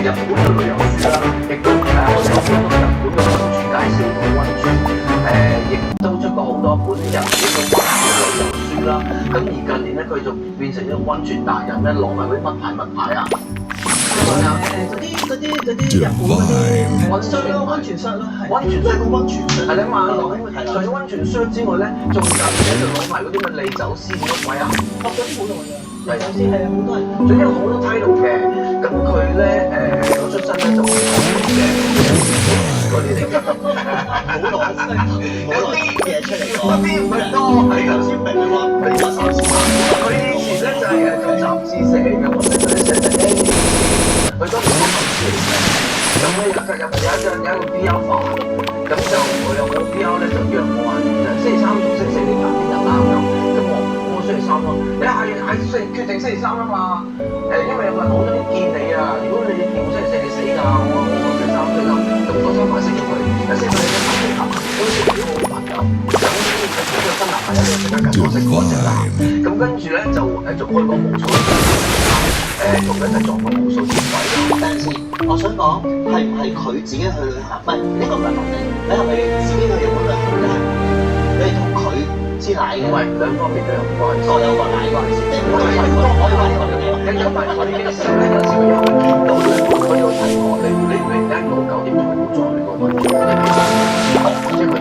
日本嘅旅遊書啦，亦都有好多日本嘅溫泉介紹嘅溫泉，亦都出過好多本日本嘅溫泉旅遊書啦。咁而近年咧，佢就變成一個溫泉達人咧，攞埋嗰啲乜牌啊！嗰啲日本嗰啲溫泉咯，溫泉霜咯，係溫泉霜個溫泉霜。係你話除咗溫泉霜之外咧，仲有咧就攞埋嗰啲乜利酒師嗰啲位啊，嗰啲好用嘅。利酒師係啊，好多人，仲有好多 title 嘅。咁佢咧嗰出身咧就係嘅嗰啲嚟嘅，好攞啲嘢出嚟講，嗰啲唔係多，係頭先明話俾咗30萬。佢以前咧就係做雜誌社嘅，我識佢寫得 A。佢當時講事嘅，咁咧有一個 B.R. 房，咁就我有個 B.R. 咧就約我話星期三同星期四呢兩天日啦咁我星期三咯，你係決定星期三啊嘛，因為有個人好想見你啊，如果你見我星期四你死㗎，我星期三死啦，咁我想買星期佢，星期佢你買幾盒，好似幾好朋友，咁呢個新男朋友咧成日跟我食嗰隻啦，咁跟住咧就開個無數。同佢一齊撞過無數次鬼。但係我想講係唔係佢自己去旅行？唔係呢個唔係問題，你係咪自己去日本旅行咧？你同佢之奶嘅？喂，兩方面都有關係，各有各奶關係先。即係唔係我話呢個嘅，因為我哋嘅時候咧，有時佢又會見到咧，佢有提我，你1到9點鐘唔好再去個溫泉，即係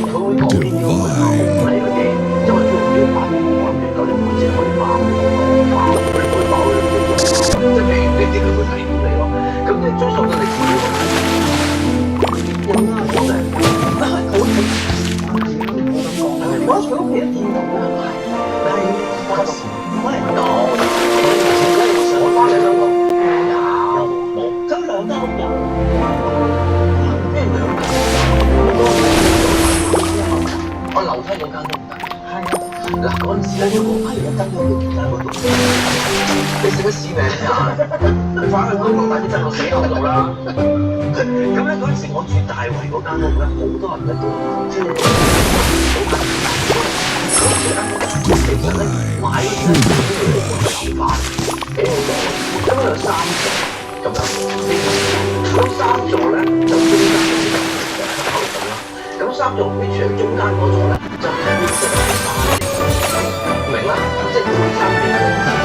佢會講呢啲咁嘅嘢，因為佢唔要8點9點半先可以爆。即係你知佢會睇到你咯，咁你追溯到歷史呢個有啱講嘅，但係佢屋企我喺佢屋企都見到啦，係嗰時可能有，我翻嚟香港有冇？咁兩間屋有，咩兩間？我樓梯嗰間都唔得，係啊，嗱嗰陣時咧，我批咗間屋要其他嗰度。你食乜屎名啊？你翻去公路打啲真我死喺度啦！咁咧嗰陣時我住大圍嗰間屋咧，好多人咧都即係好近。嗰間屋其實咧買嗰啲咧都要樓花，幾好座，咁有3座咁樣。咁3座咧就中間嗰啲就後座啦。咁3座跟住中間嗰座咧就係變成明啦，即係3邊。